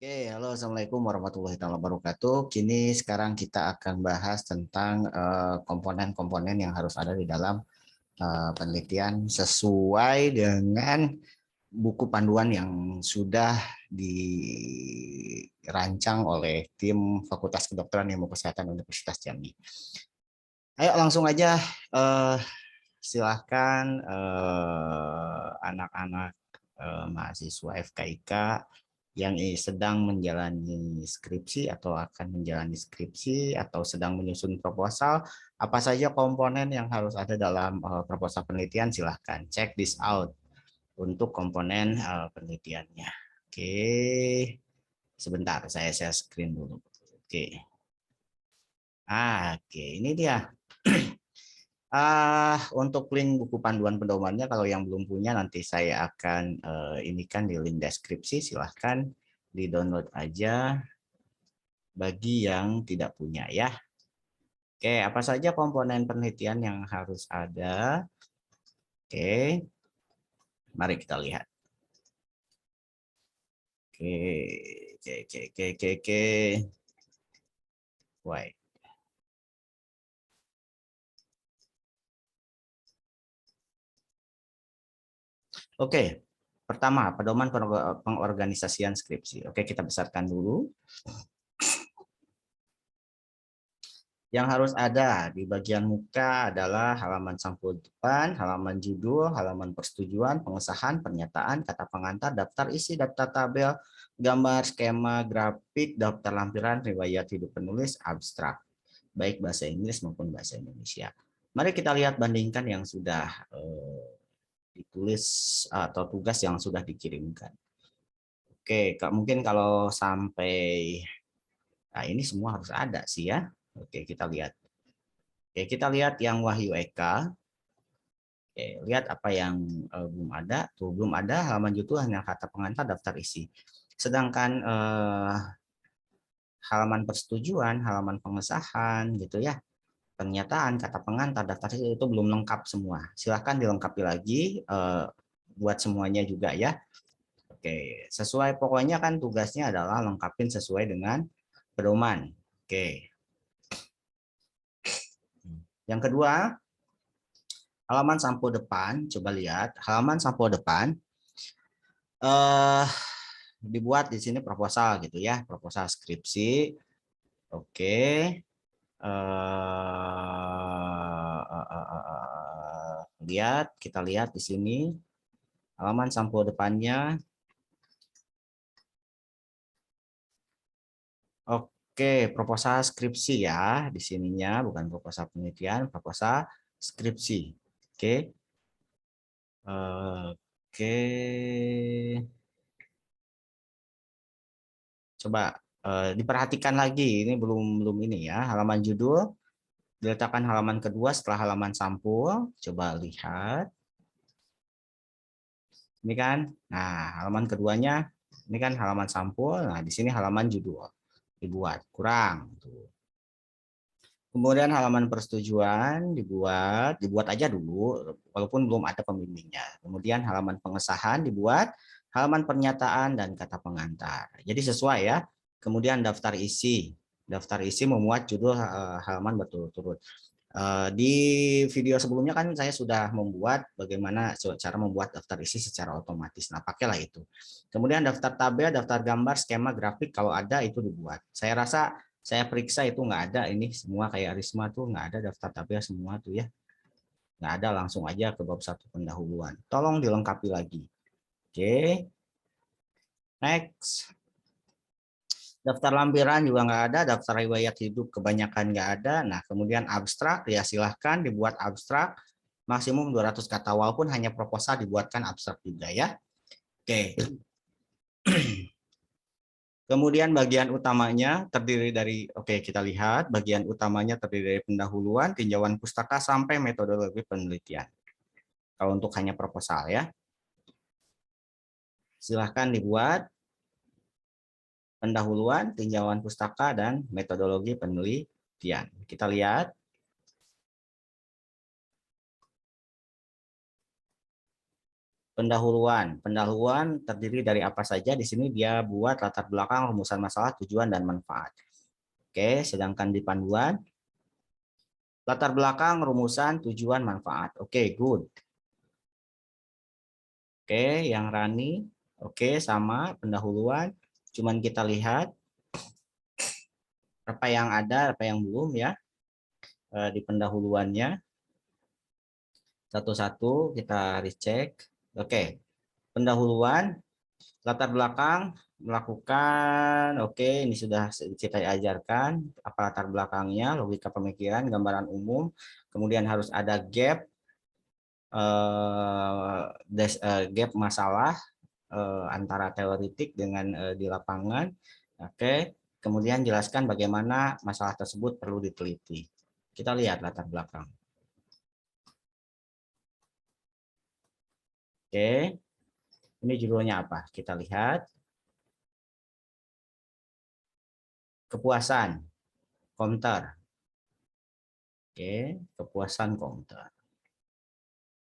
Oke, halo, assalamualaikum warahmatullahi wabarakatuh. Kini sekarang kita akan bahas tentang komponen-komponen yang harus ada di dalam penelitian sesuai dengan buku panduan yang sudah dirancang oleh tim Fakultas Kedokteran Ilmu Kesehatan Universitas Jambi. Ayo langsung aja, eh, silahkan anak-anak mahasiswa FKIK yang sedang menjalani skripsi atau akan menjalani skripsi atau sedang menyusun proposal, apa saja komponen yang harus ada dalam proposal penelitian, silahkan check this out untuk komponen penelitiannya. Oke, sebentar saya share screen dulu. Oke, oke, ini dia. Untuk link buku panduan pedomannya, kalau yang belum punya nanti saya akan ini kan di link deskripsi, silahkan di download aja bagi yang tidak punya ya. Oke, apa saja komponen penelitian yang harus ada? Oke, mari kita lihat. Oke, oke. Why? Oke, pertama pedoman pengorganisasian skripsi. Oke, kita besarkan dulu. Yang harus ada di bagian muka adalah halaman sampul depan, halaman judul, halaman persetujuan, pengesahan, pernyataan, kata pengantar, daftar isi, daftar tabel, gambar, skema, grafik, daftar lampiran, riwayat hidup penulis, abstrak, baik bahasa Inggris maupun bahasa Indonesia. Mari kita lihat bandingkan yang sudah ditulis atau tugas yang sudah dikirimkan. Oke, mungkin kalau sampai ini semua harus ada sih ya. Oke, kita lihat. Oke, kita lihat yang Wahyu Eka. Oke, lihat apa yang belum ada. Tuh, belum ada halaman judul, hanya kata pengantar, daftar isi. Sedangkan halaman persetujuan, halaman pengesahan gitu ya. Pernyataan, kata pengantar, daftar isi itu belum lengkap semua. Silahkan dilengkapi lagi buat semuanya juga ya. Oke, sesuai pokoknya kan tugasnya adalah lengkapin sesuai dengan pedoman. Oke. Yang kedua, halaman sampul depan, coba lihat halaman sampul depan dibuat di sini proposal gitu ya, proposal skripsi. Oke. Kita lihat di sini halaman sampul depannya. Oke, proposal skripsi ya di sininya, bukan proposal penelitian, proposal skripsi. Oke. Oke. Coba diperhatikan lagi, ini belum ini ya, halaman judul diletakkan halaman kedua setelah halaman sampul. Coba lihat. Ini kan, nah halaman keduanya, ini kan halaman sampul, nah di sini halaman judul dibuat kurang. Kemudian halaman persetujuan dibuat aja dulu, walaupun belum ada pembimbingnya. Kemudian halaman pengesahan dibuat, halaman pernyataan dan kata pengantar. Jadi sesuai ya. Kemudian daftar isi memuat judul halaman berturut-turut. Di video sebelumnya kan saya sudah membuat bagaimana cara membuat daftar isi secara otomatis. Nah, pakailah itu. Kemudian daftar tabel, daftar gambar, skema, grafik kalau ada itu dibuat. Saya rasa saya periksa itu nggak ada, ini semua kayak Risma tuh nggak ada daftar tabel semua tuh ya. Nggak ada, langsung aja ke bab 1 pendahuluan. Tolong dilengkapi lagi. Oke. Next. Daftar lampiran juga nggak ada, daftar riwayat hidup kebanyakan nggak ada. Nah, kemudian abstrak, ya silahkan dibuat abstrak, maksimum 200 kata, walaupun hanya proposal dibuatkan abstrak juga ya. Oke. Kemudian bagian utamanya terdiri dari, oke kita lihat, bagian utamanya terdiri dari pendahuluan, tinjauan pustaka, sampai metodologi penelitian. Kalau untuk hanya proposal ya. Silahkan dibuat pendahuluan, tinjauan pustaka, dan metodologi penelitian. Kita lihat. Pendahuluan. Pendahuluan terdiri dari apa saja? Di sini dia buat latar belakang, rumusan masalah, tujuan, dan manfaat. Oke, sedangkan di panduan, latar belakang, rumusan, tujuan, manfaat. Oke, good. Oke, yang Rani. Oke, sama pendahuluan. Cuman kita lihat apa yang ada, apa yang belum ya di pendahuluannya. Satu-satu kita recheck. Oke, pendahuluan. Latar belakang melakukan, oke, ini sudah kita ajarkan apa latar belakangnya, logika pemikiran, gambaran umum, kemudian harus ada gap, gap masalah antara teoretik dengan di lapangan, oke, kemudian jelaskan bagaimana masalah tersebut perlu diteliti. Kita lihat latar belakang. Oke, ini judulnya apa? Kita lihat. Kepuasan, counter. Oke, kepuasan counter.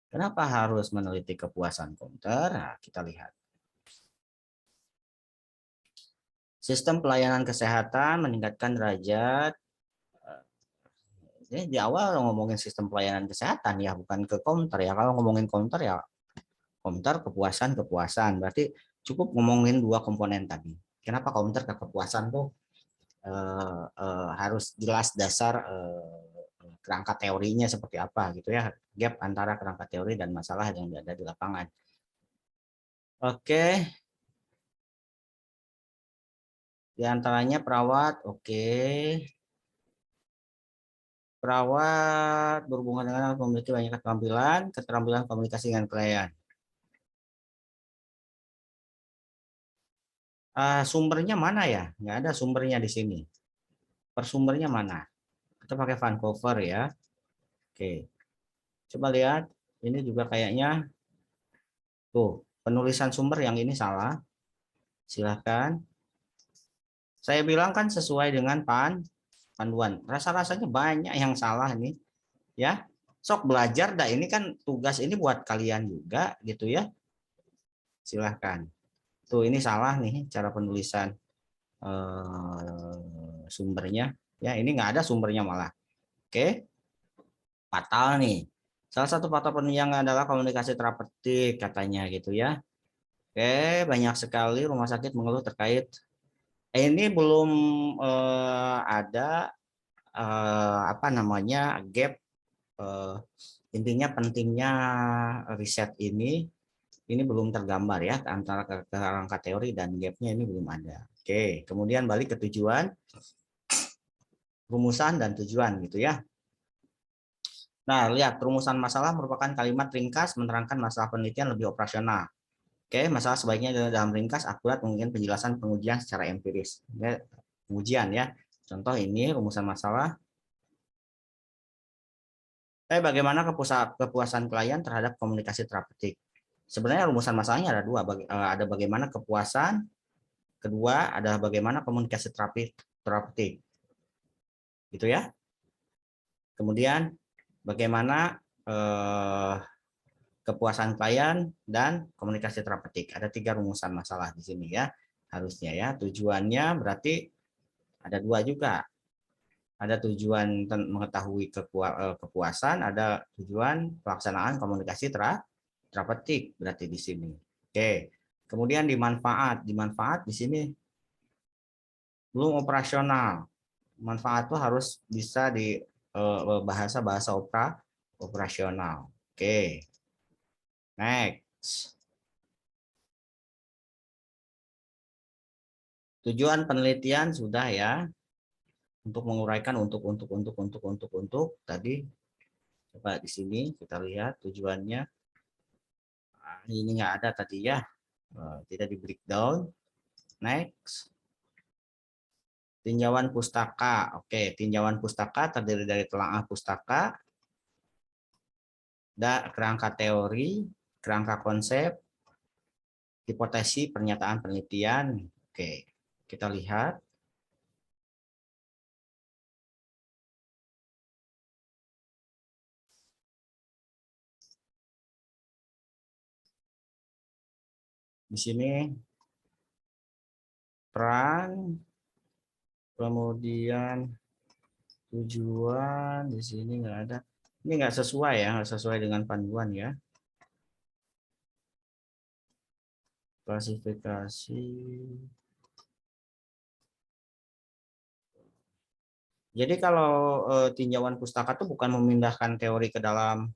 Kenapa harus meneliti kepuasan counter? Nah, kita lihat. Sistem pelayanan kesehatan meningkatkan derajat. Ini di awal ngomongin sistem pelayanan kesehatan ya, bukan ke counter ya. Kalau ngomongin counter ya, counter kepuasan. Berarti cukup ngomongin dua komponen tadi. Kenapa counter ke kepuasan tuh harus jelas dasar kerangka teorinya seperti apa gitu ya, gap antara kerangka teori dan masalah yang ada di lapangan. Oke, di antaranya perawat, oke. Perawat berhubungan dengan memiliki banyak keterampilan komunikasi dengan klien. Sumbernya mana ya? Nggak ada sumbernya di sini. Persumbernya mana? Kita pakai Vancouver ya. Oke, coba lihat. Ini juga kayaknya tuh penulisan sumber yang ini salah. Silahkan. Saya bilang kan sesuai dengan panduan. Rasa-rasanya banyak yang salah nih, ya. Sok belajar dah, ini kan tugas ini buat kalian juga gitu ya. Silahkan. Tuh ini salah nih cara penulisan sumbernya. Ya, ini nggak ada sumbernya malah. Oke, fatal nih. Salah satu faktor penunjang adalah komunikasi terapeutik katanya gitu ya. Oke, banyak sekali rumah sakit mengeluh terkait ini belum ada apa namanya gap, intinya pentingnya riset ini belum tergambar ya antara kerangka teori dan gapnya ini belum ada. Oke, kemudian balik ke tujuan, rumusan dan tujuan gitu ya. Nah, lihat rumusan masalah merupakan kalimat ringkas menerangkan masalah penelitian lebih operasional. Oke, masalah sebaiknya dalam ringkas, akurat, mungkin penjelasan pengujian secara empiris. Ya, pengujian ya. Contoh ini rumusan masalah. Bagaimana kepuasan klien terhadap komunikasi terapeutik? Sebenarnya rumusan masalahnya ada dua. Ada bagaimana kepuasan, kedua adalah bagaimana komunikasi terapeutik. Gitu ya. Kemudian bagaimana kepuasan klien dan komunikasi terapeutik. Ada tiga rumusan masalah di sini ya. Harusnya ya. Tujuannya berarti ada dua juga. Ada tujuan mengetahui kepuasan, ada tujuan pelaksanaan komunikasi terapeutik berarti di sini. Oke. Kemudian di manfaat di sini belum operasional. Manfaat itu harus bisa di bahasa operasional. Oke. Next. Tujuan penelitian sudah ya. Untuk menguraikan untuk tadi coba di sini kita lihat tujuannya. Ini nggak ada tadi ya. Tidak di breakdown. Next. Tinjauan pustaka. Oke, tinjauan pustaka terdiri dari telaah pustaka, kerangka teori, kerangka konsep, hipotesis, pernyataan penelitian. Oke, kita lihat. Di sini peran, kemudian tujuan, di sini nggak ada. Ini nggak sesuai ya, nggak sesuai dengan panduan ya. Klasifikasi. Jadi kalau tinjauan pustaka itu bukan memindahkan teori ke dalam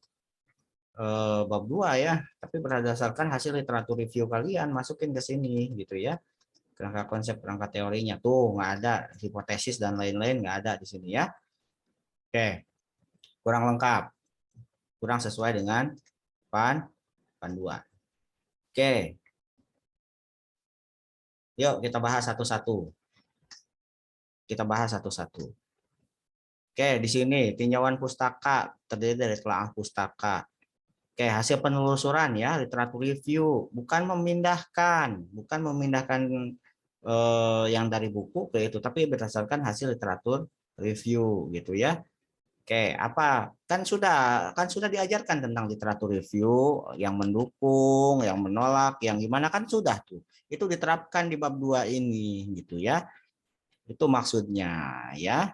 bab 2 ya, tapi berdasarkan hasil literatur review kalian masukin ke sini gitu ya. Kerangka konsep, kerangka teorinya tuh nggak ada, hipotesis dan lain-lain nggak ada di sini ya. Oke, kurang lengkap, kurang sesuai dengan panduan. Oke, yuk kita bahas satu-satu. Kita bahas satu-satu. Oke, di sini tinjauan pustaka terdiri dari telah pustaka. Oke, hasil penelusuran ya, literatur review, bukan memindahkan yang dari buku ke itu, tapi berdasarkan hasil literatur review gitu ya. Oke, apa? Kan sudah diajarkan tentang literatur review, yang mendukung, yang menolak, yang gimana kan sudah tuh. Itu diterapkan di bab 2 ini gitu ya. Itu maksudnya ya.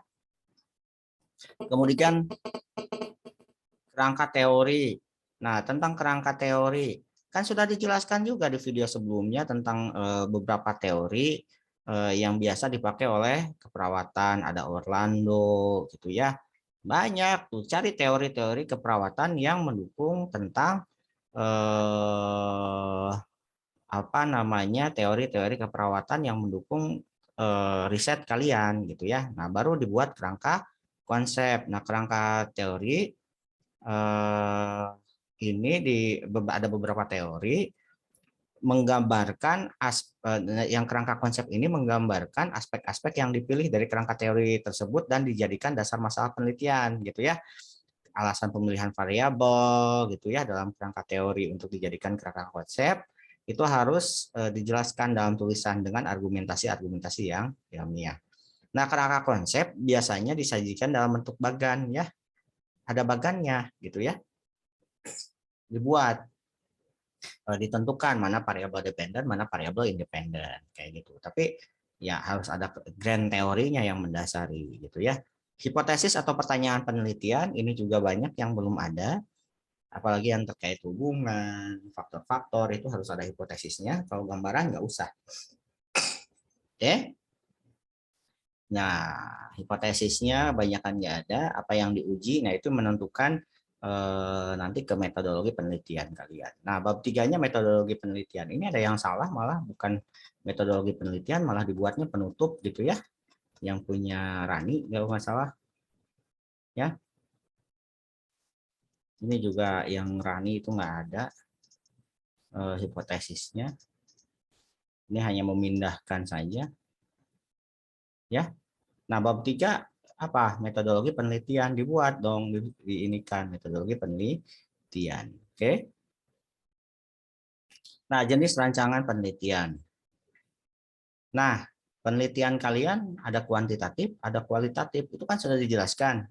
Kemudian kerangka teori. Nah, tentang kerangka teori kan sudah dijelaskan juga di video sebelumnya tentang beberapa teori yang biasa dipakai oleh keperawatan, ada Orlando gitu ya. Banyak tuh cari teori-teori keperawatan yang mendukung tentang apa namanya teori-teori keperawatan yang mendukung riset kalian gitu ya. Nah, baru dibuat kerangka konsep. Nah, kerangka teori ini ada beberapa teori menggambarkan yang kerangka konsep ini menggambarkan aspek-aspek yang dipilih dari kerangka teori tersebut dan dijadikan dasar masalah penelitian gitu ya. Alasan pemilihan variabel gitu ya dalam kerangka teori untuk dijadikan kerangka konsep itu harus dijelaskan dalam tulisan dengan argumentasi-argumentasi yang ilmiah. Nah, kerangka konsep biasanya disajikan dalam bentuk bagan ya. Ada bagannya gitu ya. Dibuat ditentukan mana variabel dependen, mana variabel independen kayak gitu. Tapi ya harus ada grand teorinya yang mendasari gitu ya. Hipotesis atau pertanyaan penelitian ini juga banyak yang belum ada, apalagi yang terkait hubungan, faktor-faktor itu harus ada hipotesisnya. Kalau gambaran nggak usah. Oke. Nah, hipotesisnya banyakan nggak ada, apa yang diuji, nah itu menentukan nanti ke metodologi penelitian kalian. Nah, bab 3-nya metodologi penelitian. Ini ada yang salah malah bukan metodologi penelitian, malah dibuatnya penutup gitu ya. Yang punya Rani, nggak masalah. Ya. Ini juga yang Rani itu nggak ada hipotesisnya. Ini hanya memindahkan saja. Ya. Nah, bab 3 apa? Metodologi penelitian dibuat dong, diinikan metodologi penelitian. Oke. Nah, jenis rancangan penelitian. Nah, penelitian kalian ada kuantitatif, ada kualitatif. Itu kan sudah dijelaskan.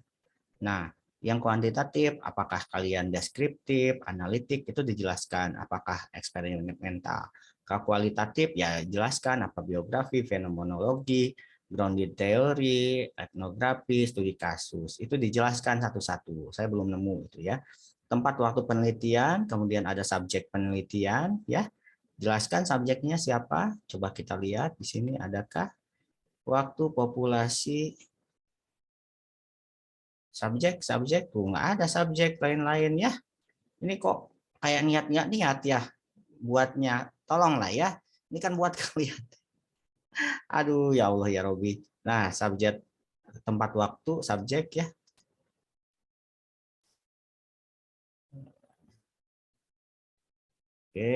Nah, yang kuantitatif, apakah kalian deskriptif, analitik, itu dijelaskan. Apakah eksperimental. Kalau kualitatif, ya jelaskan apa biografi, fenomenologi, grounded theory, etnografi, studi kasus. Itu dijelaskan satu-satu. Saya belum nemu itu ya. Tempat waktu penelitian, kemudian ada subjek penelitian, ya. Jelaskan subjeknya siapa? Coba kita lihat di sini adakah waktu populasi subjek tuh nggak ada subjek lain-lain ya. Ini kok kayak niat ya buatnya. Tolonglah ya. Ini kan buat kalian. Aduh ya Allah ya Robi. Nah, subjek tempat waktu subjek ya. Oke.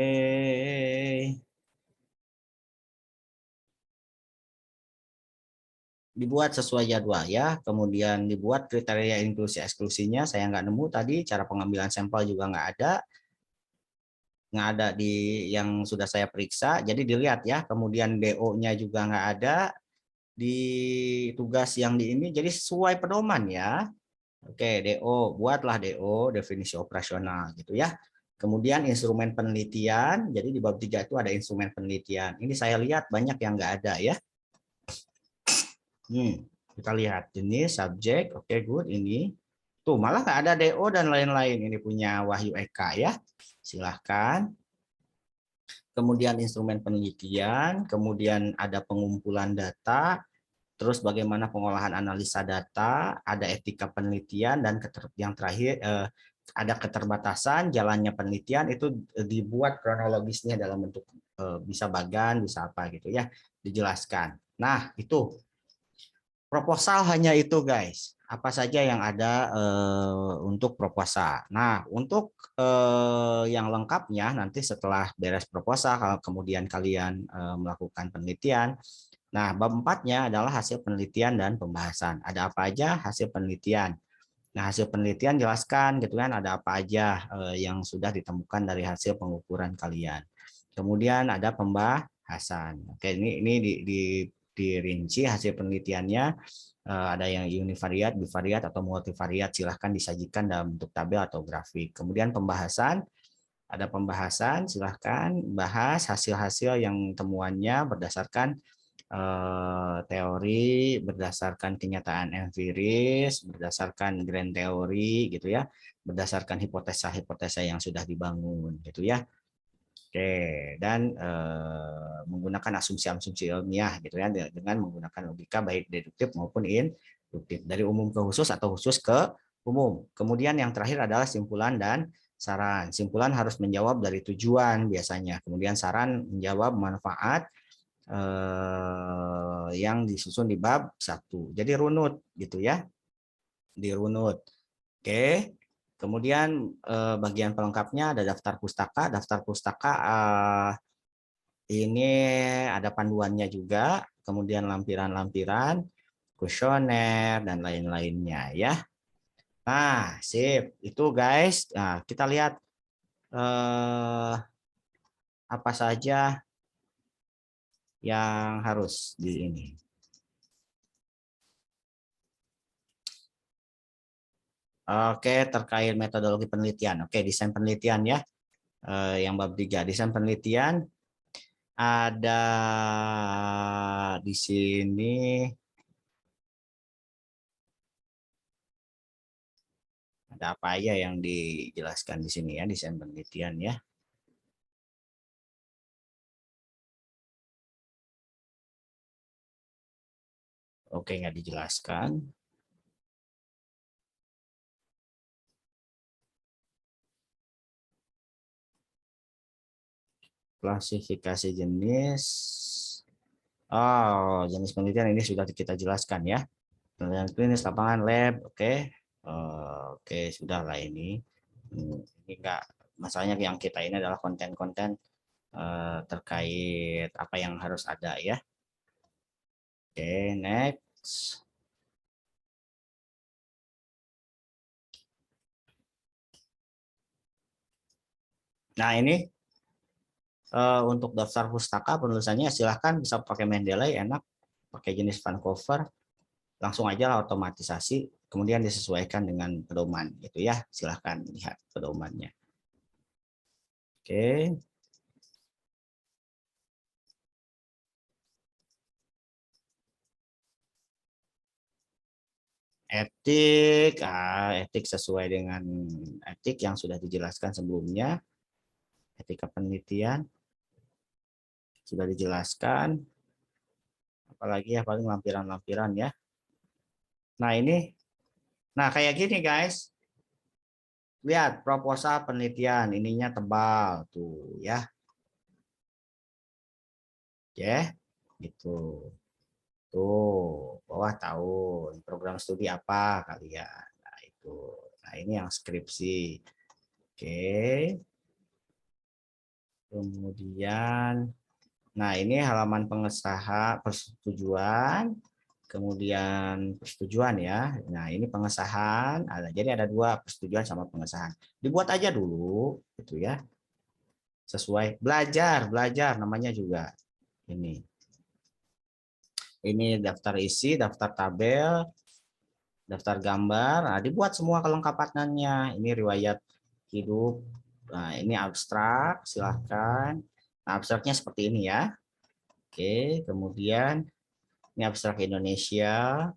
Dibuat sesuai jadwal ya, kemudian dibuat kriteria inklusi eksklusinya, saya nggak nemu tadi, cara pengambilan sampel juga nggak ada di yang sudah saya periksa, jadi dilihat ya, kemudian DO-nya juga nggak ada di tugas yang di ini, jadi sesuai pedoman ya. Oke, DO, buatlah DO, definisi operasional gitu ya. Kemudian instrumen penelitian, jadi di bab 3 itu ada instrumen penelitian. Ini saya lihat banyak yang nggak ada ya. Kita lihat jenis, subjek, oke good ini. Tuh malah nggak ada DO dan lain-lain. Ini punya Wahyu Eka ya. Silahkan. Kemudian instrumen penelitian, kemudian ada pengumpulan data, terus bagaimana pengolahan analisa data, ada etika penelitian, dan yang terakhir ada keterbatasan jalannya penelitian itu dibuat kronologisnya dalam bentuk bisa bagan, bisa apa gitu ya, dijelaskan. Nah, itu proposal hanya itu guys. Apa saja yang ada untuk proposal. Nah, untuk yang lengkapnya nanti setelah beres proposal, kalau kemudian kalian melakukan penelitian. Nah, bab 4-nya adalah hasil penelitian dan pembahasan. Ada apa aja hasil penelitian? Nah, hasil penelitian jelaskan gitu kan, ada apa aja yang sudah ditemukan dari hasil pengukuran kalian. Kemudian ada pembahasan. Oke, ini dirinci hasil penelitiannya. Ada yang univariat, bivariat, atau multivariat. Silahkan disajikan dalam bentuk tabel atau grafik. Kemudian pembahasan, ada pembahasan, silahkan bahas hasil-hasil yang temuannya berdasarkan teori, berdasarkan kenyataan empiris, berdasarkan grand teori gitu ya, berdasarkan hipotesa-hipotesa yang sudah dibangun gitu ya. Oke, dan menggunakan asumsi-asumsi ilmiah gitu ya, dengan menggunakan logika baik deduktif maupun induktif, dari umum ke khusus atau khusus ke umum. Kemudian yang terakhir adalah simpulan dan saran. Simpulan harus menjawab dari tujuan biasanya. Kemudian saran menjawab manfaat yang disusun di bab 1. Jadi runut gitu ya, dirunut. Oke. Kemudian bagian pelengkapnya ada daftar pustaka. Daftar pustaka ini ada panduannya juga, kemudian lampiran-lampiran, kuesioner, dan lain-lainnya ya. Nah, sip. Itu guys. Nah, kita lihat apa saja yang harus di ini. Oke, terkait metodologi penelitian. Oke, desain penelitian ya. Yang bab 3, desain penelitian ada di sini ada apa aja yang dijelaskan di sini ya, desain penelitian ya. Oke, nggak dijelaskan. Klasifikasi jenis. Oh, jenis penelitian ini sudah kita jelaskan ya. Penelitian klinis, lapangan, lab, oke. Oke, sudah lah ini. Ini enggak, masalahnya yang kita ini adalah konten-konten terkait apa yang harus ada ya. Oke, next. Nah, ini untuk daftar pustaka penulisannya silahkan bisa pakai Mendeley, enak. Pakai jenis Vancouver, langsung aja otomatisasi, kemudian disesuaikan dengan pedoman gitu ya. Silahkan lihat pedomannya. Oke. Etik, etik sesuai dengan etik yang sudah dijelaskan sebelumnya. Etika penelitian sudah dijelaskan. Apalagi ya, paling lampiran-lampiran ya. Nah ini, nah kayak gini guys. Lihat proposal penelitian, ininya tebal tuh ya. Oke, gitu. Tuh, bawah tahun, program studi apa kalian. Nah, itu. Nah, ini yang skripsi. Oke. Kemudian, nah ini halaman pengesahan persetujuan, kemudian persetujuan ya. Nah, ini pengesahan. Jadi ada dua, persetujuan sama pengesahan. Dibuat aja dulu, gitu ya. Sesuai belajar namanya juga. Ini daftar isi, daftar tabel, daftar gambar. Nah, dibuat semua kelengkapannya. Ini riwayat hidup Nah, ini abstrak, silahkan. Nah, abstraknya seperti ini ya. Oke, kemudian ini abstrak Indonesia.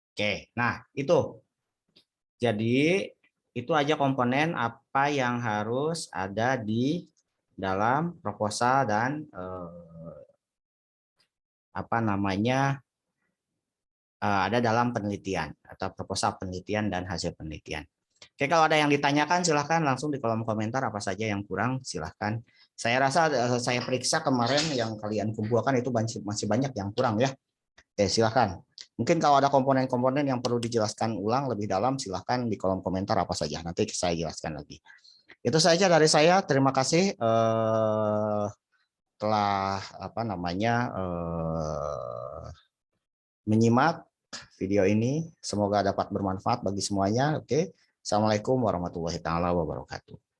Oke, nah itu. Jadi itu aja komponen apa yang harus ada di dalam proposal dan apa namanya ada dalam penelitian atau proposal penelitian dan hasil penelitian. Oke, kalau ada yang ditanyakan silahkan langsung di kolom komentar apa saja yang kurang silahkan. Saya rasa saya periksa kemarin yang kalian kumpulkan itu masih banyak yang kurang ya. Oke, silahkan. Mungkin kalau ada komponen-komponen yang perlu dijelaskan ulang lebih dalam silahkan di kolom komentar apa saja. Nanti saya jelaskan lagi. Itu saja dari saya. Terima kasih telah apa namanya menyimak video ini. Semoga dapat bermanfaat bagi semuanya. Oke. Assalamualaikum warahmatullahi taala wabarakatuh.